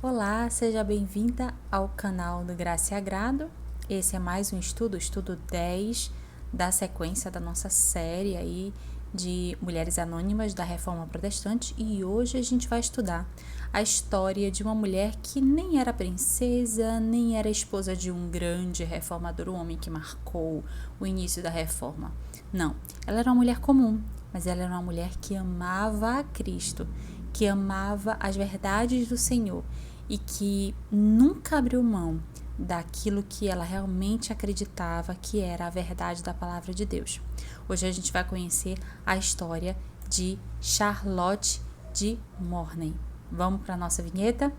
Olá, seja bem-vinda ao canal do Graça e Agrado. Esse é mais um estudo 10 da sequência da nossa série aí de Mulheres Anônimas da Reforma Protestante, e hoje a gente vai estudar a história de uma mulher que nem era princesa, nem era esposa de um grande reformador, um homem que marcou o início da reforma. Não, ela era uma mulher comum, mas ela era uma mulher que amava a Cristo, que amava as verdades do Senhor e que nunca abriu mão daquilo que ela realmente acreditava que era a verdade da palavra de Deus. Hoje a gente vai conhecer a história de Charlotte de Mornay. Vamos para a nossa vinheta?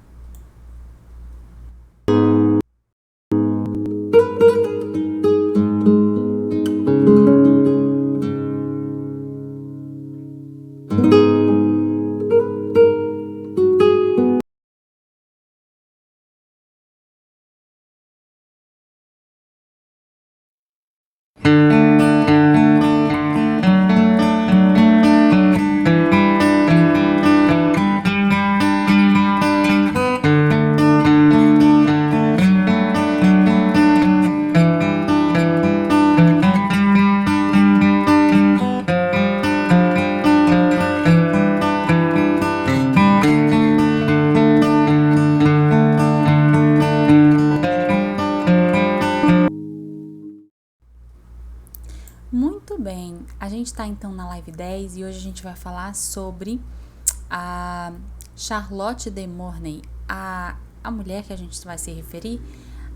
Muito bem, a gente está então na live 10 e hoje a gente vai falar sobre a Charlotte de Mornay, a mulher que a gente vai se referir.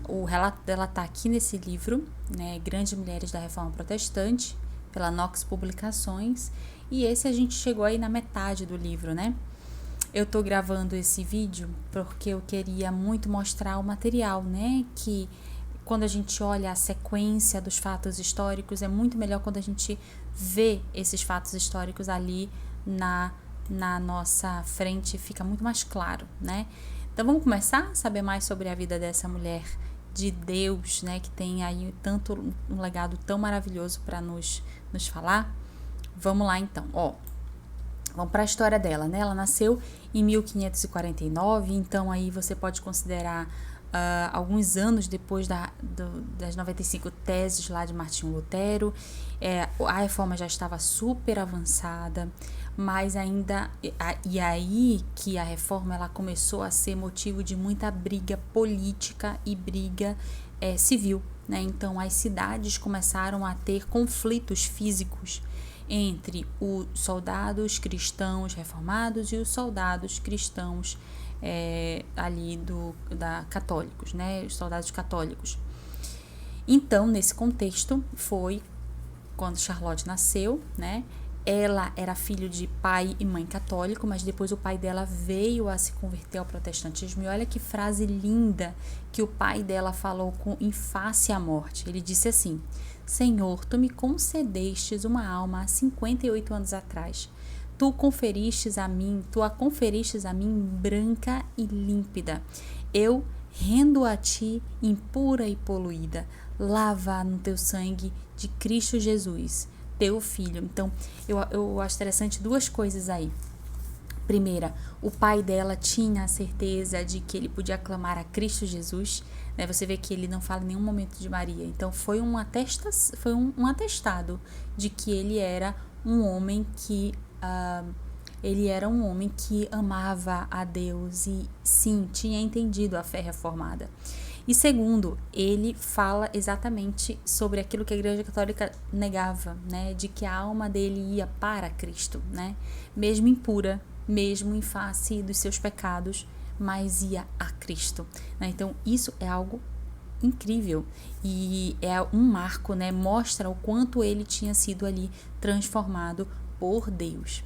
O relato dela está aqui nesse livro, né, Grandes Mulheres da Reforma Protestante, pela Knox Publicações, e esse a gente chegou aí na metade do livro, né? Eu tô gravando esse vídeo porque eu queria muito mostrar o material, né, que quando a gente olha a sequência dos fatos históricos, é muito melhor quando a gente vê esses fatos históricos ali na nossa frente, fica muito mais claro, né? Então vamos começar a saber mais sobre a vida dessa mulher de Deus, né, que tem aí tanto um legado tão maravilhoso para nos falar. Vamos lá então, vamos para a história dela, né? Ela nasceu em 1549, então aí você pode considerar alguns anos depois das 95 teses lá de Martinho Lutero. A reforma já estava super avançada, mas ainda... E aí que a reforma ela começou a ser motivo de muita briga política e briga civil, né? Então as cidades começaram a ter conflitos físicos entre os soldados cristãos reformados e os soldados cristãos ali católicos, né, os soldados católicos. Então, nesse contexto, foi quando Charlotte nasceu, né? Ela era filho de pai e mãe católico, mas depois o pai dela veio a se converter ao protestantismo. E olha que frase linda que o pai dela falou em face à morte. Ele disse assim: Senhor, tu me concedestes uma alma há 58 anos atrás. Tu a conferistes a mim branca e límpida. Eu rendo a ti impura e poluída. Lava no teu sangue de Cristo Jesus, teu filho. Então, eu acho interessante duas coisas aí. Primeira, o pai dela tinha a certeza de que ele podia clamar a Cristo Jesus, né? Você vê que ele não fala em nenhum momento de Maria. Então, foi um atestado de que ele era um homem que amava a Deus e sim, tinha entendido a fé reformada. E segundo, ele fala exatamente sobre aquilo que a Igreja Católica negava, né, de que a alma dele ia para Cristo, né, mesmo impura, mesmo em face dos seus pecados, mas ia a Cristo, né? Então isso é algo incrível e é um marco, né, mostra o quanto ele tinha sido ali transformado por Deus.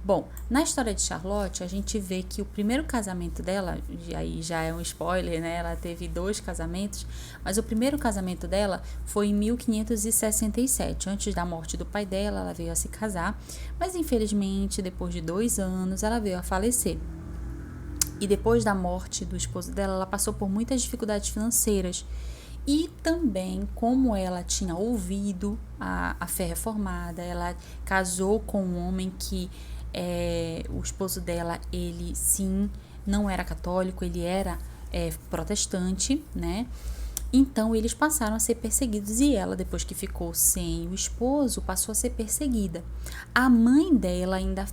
Bom, na história de Charlotte, a gente vê que o primeiro casamento dela, aí já é um spoiler, né? Ela teve 2 casamentos, mas o primeiro casamento dela foi em 1567. Antes da morte do pai dela, ela veio a se casar, mas infelizmente, depois de 2 anos, ela veio a falecer. E depois da morte do esposo dela, ela passou por muitas dificuldades financeiras. E também, como ela tinha ouvido a fé reformada, ela casou com um homem que o esposo dela, ele sim não era católico, ele era protestante, né? Então eles passaram a ser perseguidos e ela, depois que ficou sem o esposo, passou a ser perseguida. A mãe dela ainda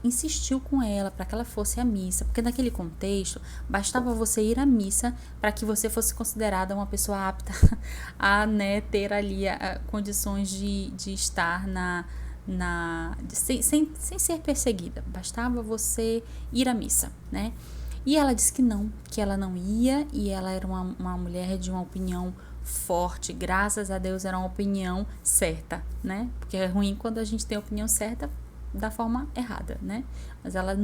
insistiu com ela para que ela fosse à missa, porque naquele contexto bastava você ir à missa para que você fosse considerada uma pessoa apta a, né, ter ali condições de estar sem ser perseguida. Bastava você ir à missa, né? E ela disse que ela não ia, e ela era uma mulher de uma opinião forte, graças a Deus era uma opinião certa, né? Porque é ruim quando a gente tem a opinião certa da forma errada, né? Mas ela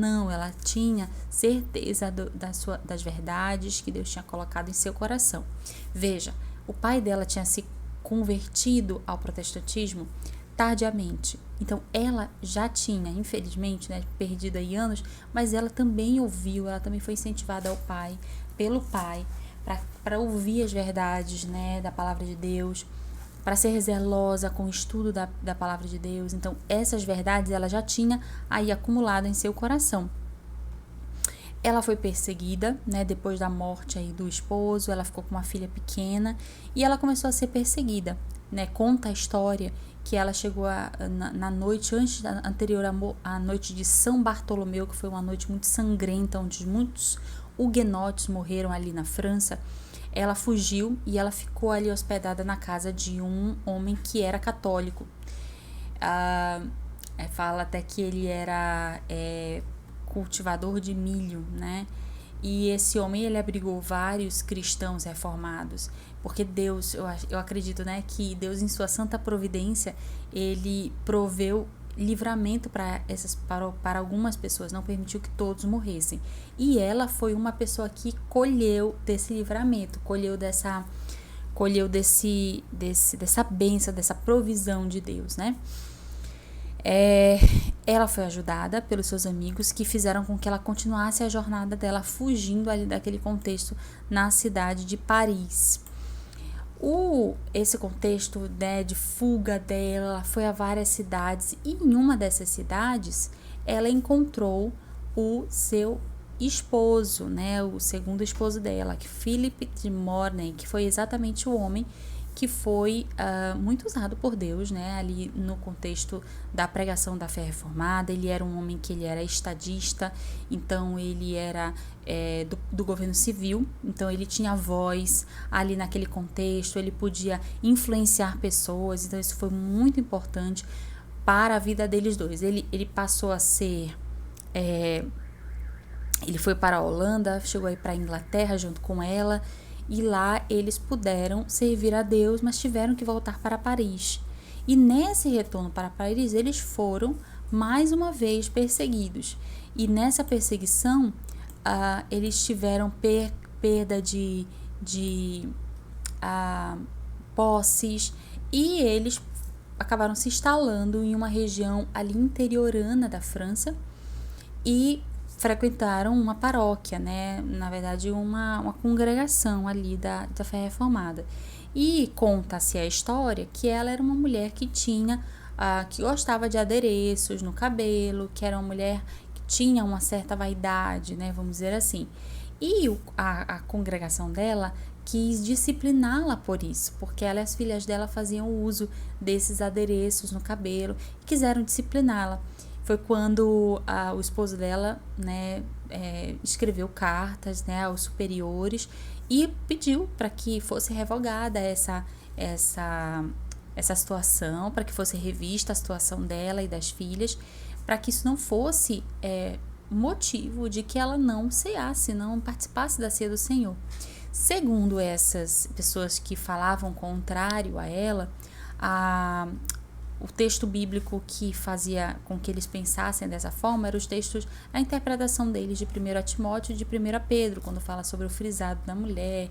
tinha certeza das verdades que Deus tinha colocado em seu coração. Veja, o pai dela tinha se convertido ao protestantismo tardiamente. Então, ela já tinha, infelizmente, né, perdido aí anos, mas ela também ouviu, ela também foi incentivada pelo pai, para ouvir as verdades, né, da palavra de Deus, para ser zelosa com o estudo da palavra de Deus. Então, essas verdades ela já tinha aí acumulado em seu coração. Ela foi perseguida, né, depois da morte aí do esposo, ela ficou com uma filha pequena e ela começou a ser perseguida, né? Conta a história que ela chegou na noite anterior à noite de São Bartolomeu, que foi uma noite muito sangrenta, onde muitos huguenotes morreram ali na França. Ela fugiu e ela ficou ali hospedada na casa de um homem que era católico. Fala até que ele era cultivador de milho, né? E esse homem, ele abrigou vários cristãos reformados, porque Deus, eu acredito, né, que Deus, em sua santa providência, ele proveu livramento para algumas pessoas, não permitiu que todos morressem. E ela foi uma pessoa que colheu desse livramento, colheu dessa bênção, dessa provisão de Deus, né? Ela foi ajudada pelos seus amigos, que fizeram com que ela continuasse a jornada dela fugindo ali daquele contexto na cidade de Paris. Esse contexto, né, de fuga dela, foi a várias cidades, e em uma dessas cidades ela encontrou o seu esposo, né, o segundo esposo dela, que Philippe de Mornay, que foi exatamente o homem que foi muito usado por Deus, né, ali no contexto da pregação da fé reformada. Ele era um homem que ele era estadista, então ele era do governo civil, então ele tinha voz ali naquele contexto, ele podia influenciar pessoas, então isso foi muito importante para a vida deles dois. Ele passou a ser... ele foi para a Holanda, chegou aí para a Inglaterra junto com ela, e lá eles puderam servir a Deus, mas tiveram que voltar para Paris. E nesse retorno para Paris, eles foram mais uma vez perseguidos. E nessa perseguição, eles tiveram perda de posses, e eles acabaram se instalando em uma região ali interiorana da França e frequentaram uma paróquia, né? Na verdade, uma congregação ali da fé reformada. E conta-se a história que ela era uma mulher que que gostava de adereços no cabelo, que era uma mulher que tinha uma certa vaidade, né? Vamos dizer assim. E a congregação dela quis discipliná-la por isso, porque ela e as filhas dela faziam uso desses adereços no cabelo e quiseram discipliná-la. Foi quando o esposo dela, né, escreveu cartas, né, aos superiores e pediu para que fosse revogada essa situação, para que fosse revista a situação dela e das filhas, para que isso não fosse motivo de que ela não ceasse, não participasse da ceia do Senhor. Segundo essas pessoas que falavam contrário a ela, o texto bíblico que fazia com que eles pensassem dessa forma eram os textos, a interpretação deles de 1 Timóteo e de 1 Pedro, quando fala sobre o frisado da mulher,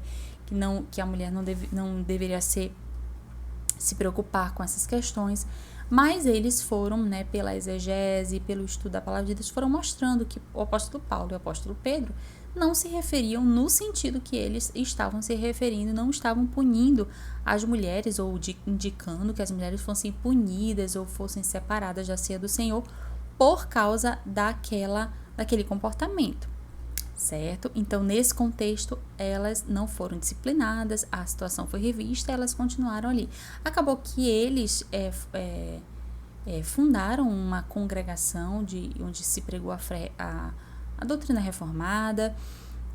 que a mulher não deveria se preocupar com essas questões, mas eles foram, né, pela exegese, pelo estudo da palavra de Deus, foram mostrando que o apóstolo Paulo e o apóstolo Pedro não se referiam no sentido que eles estavam se referindo, não estavam punindo as mulheres ou indicando que as mulheres fossem punidas ou fossem separadas da ceia do Senhor por causa daquele comportamento. certo? Então, nesse contexto, elas não foram disciplinadas, a situação foi revista, elas continuaram ali. Acabou que eles fundaram uma congregação onde se pregou a doutrina reformada,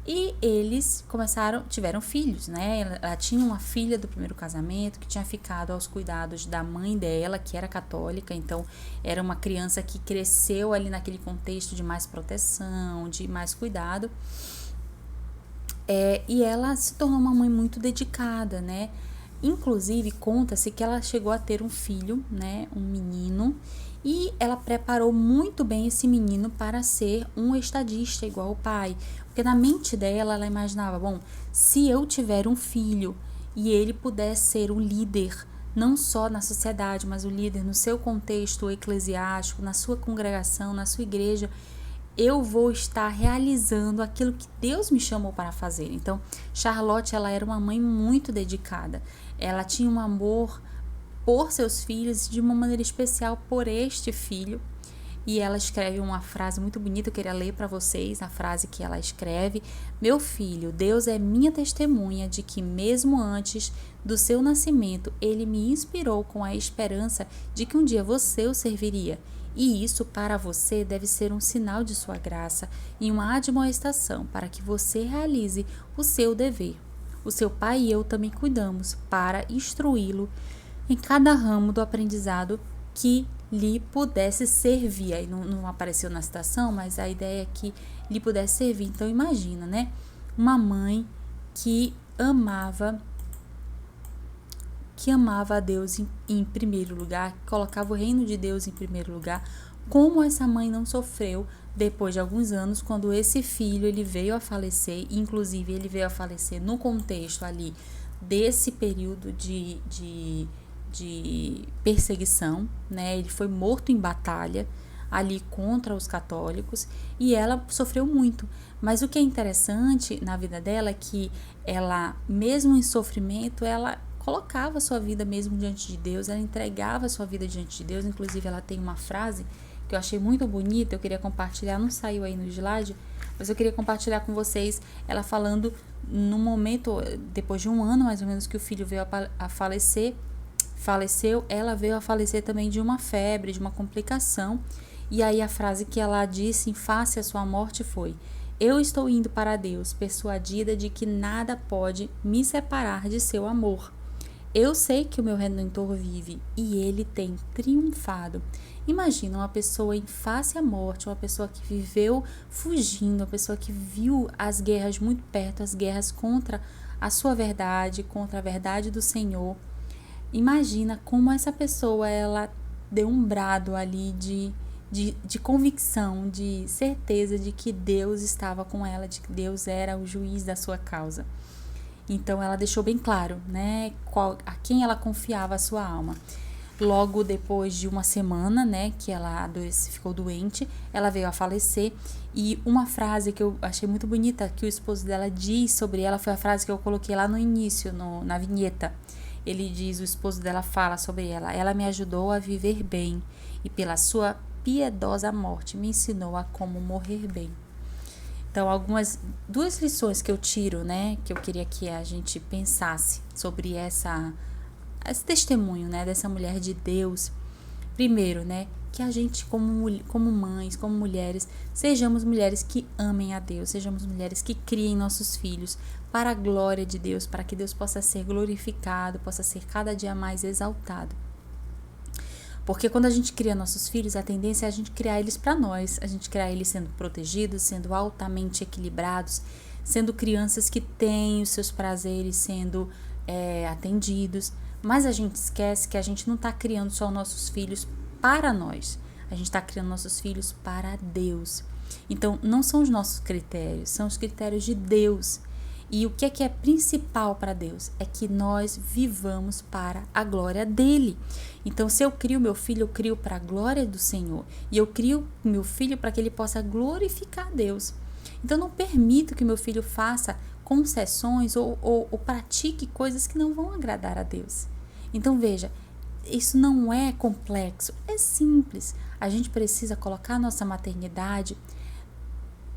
e eles tiveram filhos, né? Ela tinha uma filha do primeiro casamento que tinha ficado aos cuidados da mãe dela, que era católica, então era uma criança que cresceu ali naquele contexto de mais proteção, de mais cuidado. E ela se tornou uma mãe muito dedicada, né? Inclusive, conta-se que ela chegou a ter um filho, né? Um menino, e ela preparou muito bem esse menino para ser um estadista igual o pai. Porque na mente dela, ela imaginava, bom, se eu tiver um filho e ele puder ser um líder, não só na sociedade, mas o líder no seu contexto eclesiástico, na sua congregação, na sua igreja, eu vou estar realizando aquilo que Deus me chamou para fazer. Então, Charlotte, ela era uma mãe muito dedicada. Ela tinha um amor por seus filhos, de uma maneira especial por este filho. E ela escreve uma frase muito bonita, eu queria ler para vocês a frase que ela escreve: meu filho, Deus é minha testemunha de que mesmo antes do seu nascimento, ele me inspirou com a esperança de que um dia você o serviria. E isso para você deve ser um sinal de sua graça e uma admoestação para que você realize o seu dever. O seu pai e eu também cuidamos para instruí-lo em cada ramo do aprendizado que lhe pudesse servir. Aí não apareceu na citação, mas a ideia é que lhe pudesse servir. Então imagina, né? Uma mãe que amava a Deus em primeiro lugar, que colocava o reino de Deus em primeiro lugar. Como essa mãe não sofreu depois de alguns anos, quando esse filho ele veio a falecer, inclusive ele veio a falecer no contexto ali desse período de perseguição, né? Ele foi morto em batalha ali contra os católicos, e ela sofreu muito. Mas o que é interessante na vida dela é que ela, mesmo em sofrimento, ela colocava a sua vida mesmo diante de Deus, ela entregava a sua vida diante de Deus. Inclusive, ela tem uma frase que eu achei muito bonita, eu queria compartilhar, não saiu aí no slide, mas eu queria compartilhar com vocês, ela falando no momento, depois de um ano mais ou menos que o filho veio a faleceu, ela veio a falecer também de uma febre, de uma complicação. E aí a frase que ela disse em face à sua morte foi: eu estou indo para Deus, persuadida de que nada pode me separar de seu amor. Eu sei que o meu Redentor vive e ele tem triunfado. Imagina uma pessoa em face à morte, uma pessoa que viveu fugindo, uma pessoa que viu as guerras muito perto, as guerras contra a sua verdade, contra a verdade do Senhor. Imagina como essa pessoa, ela deu um brado ali de convicção, de certeza de que Deus estava com ela, de que Deus era o juiz da sua causa. Então ela deixou bem claro, né, a quem ela confiava a sua alma. Logo depois de uma semana, né, que ela ficou doente, ela veio a falecer. E uma frase que eu achei muito bonita que o esposo dela diz sobre ela foi a frase que eu coloquei lá no início, na vinheta. Ele diz, o esposo dela fala sobre ela: ela me ajudou a viver bem e pela sua piedosa morte me ensinou a como morrer bem. Então, duas lições que eu tiro, né, que eu queria que a gente pensasse sobre esse testemunho, né, dessa mulher de Deus. Primeiro, né, que a gente como mães, como mulheres, sejamos mulheres que amem a Deus, sejamos mulheres que criem nossos filhos para a glória de Deus, para que Deus possa ser glorificado, possa ser cada dia mais exaltado. Porque quando a gente cria nossos filhos, a tendência é a gente criar eles para nós, a gente criar eles sendo protegidos, sendo altamente equilibrados, sendo crianças que têm os seus prazeres sendo atendidos. Mas a gente esquece que a gente não está criando só nossos filhos para nós, a gente está criando nossos filhos para Deus. Então, não são os nossos critérios, são os critérios de Deus. E o que é principal para Deus? É que nós vivamos para a glória dele. Então, se eu crio meu filho, eu crio para a glória do Senhor. E eu crio meu filho para que ele possa glorificar a Deus. Então, não permito que meu filho faça concessões ou pratique coisas que não vão agradar a Deus. Então, veja, isso não é complexo, é simples. A gente precisa colocar a nossa maternidade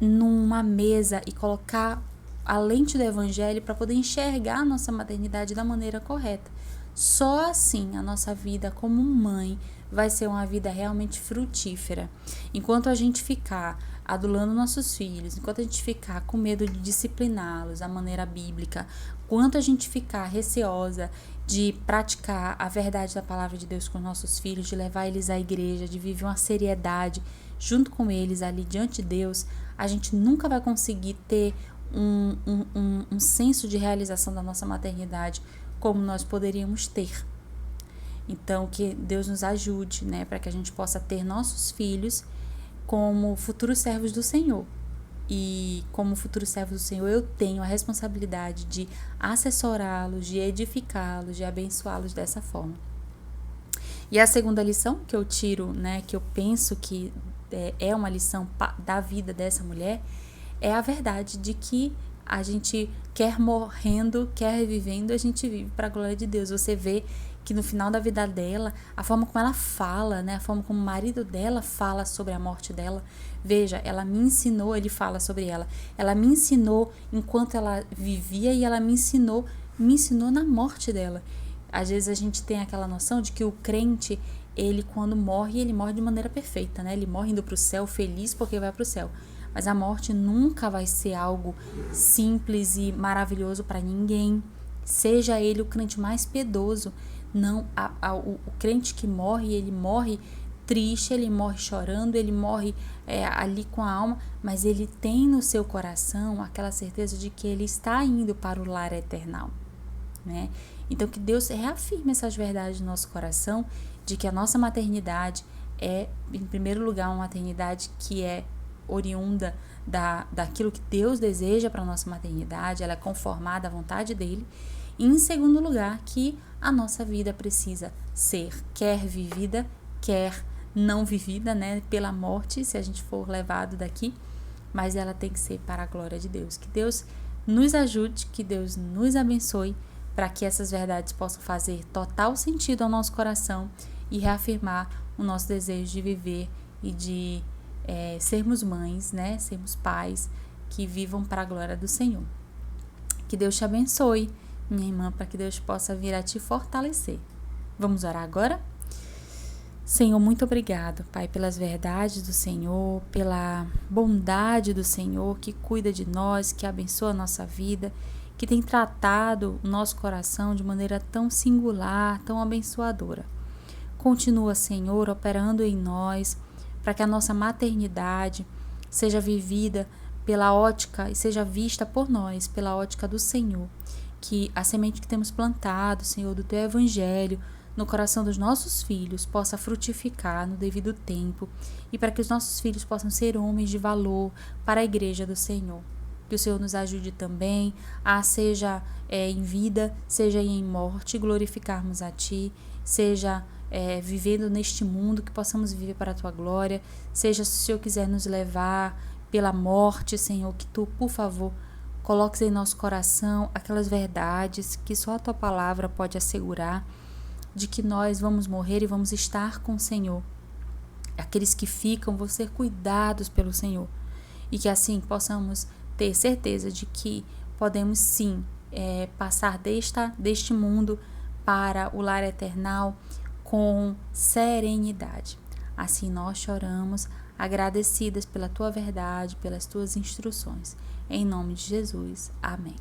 numa mesa e colocar a lente do evangelho para poder enxergar a nossa maternidade da maneira correta. Só assim a nossa vida como mãe vai ser uma vida realmente frutífera. Enquanto a gente ficar adulando nossos filhos, enquanto a gente ficar com medo de discipliná-los da maneira bíblica, enquanto a gente ficar receosa de praticar a verdade da palavra de Deus com nossos filhos, de levar eles à igreja, de viver uma seriedade junto com eles ali diante de Deus, a gente nunca vai conseguir ter um senso de realização da nossa maternidade como nós poderíamos ter. Então, que Deus nos ajude, né, para que a gente possa ter nossos filhos como futuros servos do Senhor. E como futuros servos do Senhor, eu tenho a responsabilidade de assessorá-los, de edificá-los, de abençoá-los dessa forma. E a segunda lição que eu tiro, né, que eu penso que é uma lição da vida dessa mulher, é a verdade de que a gente quer morrendo, quer vivendo, a gente vive para a glória de Deus. Você vê que no final da vida dela, a forma como ela fala, né, a forma como o marido dela fala sobre a morte dela, veja, ela me ensinou, ele fala sobre ela me ensinou enquanto ela vivia e ela me ensinou na morte dela. Às vezes a gente tem aquela noção de que o crente, ele quando morre, ele morre de maneira perfeita, né, ele morre indo para o céu feliz porque vai para o céu. Mas a morte nunca vai ser algo simples e maravilhoso para ninguém, seja ele o crente mais piedoso. Não, o crente que morre, ele morre triste, ele morre chorando, ele morre ali com a alma, mas ele tem no seu coração aquela certeza de que ele está indo para o lar eternal, né? Então que Deus reafirme essas verdades no nosso coração, de que a nossa maternidade é, em primeiro lugar, uma maternidade que é oriunda daquilo que Deus deseja para a nossa maternidade, ela é conformada à vontade dele. E em segundo lugar, que a nossa vida precisa ser quer vivida, quer não vivida, né, pela morte, se a gente for levado daqui, mas ela tem que ser para a glória de Deus. Que Deus nos ajude, que Deus nos abençoe, para que essas verdades possam fazer total sentido ao nosso coração e reafirmar o nosso desejo de viver e de sermos mães, né, sermos pais que vivam para a glória do Senhor. Que Deus te abençoe, minha irmã, para que Deus possa vir a te fortalecer. Vamos orar agora? Senhor, muito obrigado, Pai, pelas verdades do Senhor, pela bondade do Senhor que cuida de nós, que abençoa a nossa vida, que tem tratado o nosso coração de maneira tão singular, tão abençoadora. Continua, Senhor, operando em nós, para que a nossa maternidade seja vivida pela ótica e seja vista por nós, pela ótica do Senhor. Que a semente que temos plantado, Senhor, do Teu Evangelho, no coração dos nossos filhos, possa frutificar no devido tempo e para que os nossos filhos possam ser homens de valor para a igreja do Senhor. Que o Senhor nos ajude também a, seja em vida, seja em morte, glorificarmos a Ti, seja vivendo neste mundo, que possamos viver para a Tua glória, seja se o Senhor quiser nos levar pela morte, Senhor, que Tu, por favor, coloques em nosso coração aquelas verdades que só a Tua palavra pode assegurar, de que nós vamos morrer e vamos estar com o Senhor. Aqueles que ficam vão ser cuidados pelo Senhor. E que assim possamos ter certeza de que podemos sim passar deste mundo para o lar eternal com serenidade. Assim nós choramos, agradecidas pela Tua verdade, pelas Tuas instruções. Em nome de Jesus. Amém.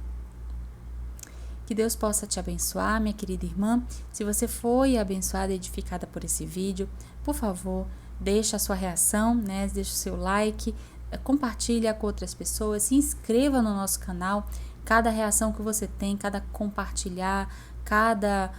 Que Deus possa te abençoar, minha querida irmã. Se você foi abençoada e edificada por esse vídeo, por favor, deixa a sua reação, né? Deixa o seu like, compartilha com outras pessoas, se inscreva no nosso canal. Cada reação que você tem, cada compartilhar, cada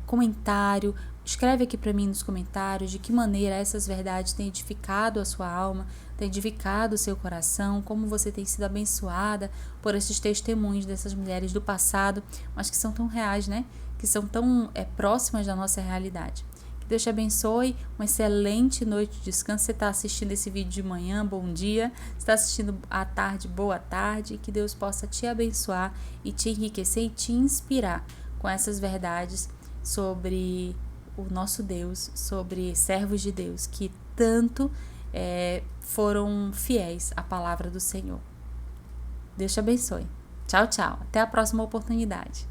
comentário, escreve aqui para mim nos comentários de que maneira essas verdades têm edificado a sua alma, têm edificado o seu coração, como você tem sido abençoada por esses testemunhos dessas mulheres do passado, mas que são tão reais, né? Que são tão próximas da nossa realidade. Que Deus te abençoe, uma excelente noite de descanso. Você está assistindo esse vídeo de manhã, bom dia. Você está assistindo à tarde, boa tarde. Que Deus possa te abençoar e te enriquecer e te inspirar com essas verdades sobre o nosso Deus, sobre servos de Deus que tanto foram fiéis à palavra do Senhor. Deus te abençoe. Tchau, tchau. Até a próxima oportunidade.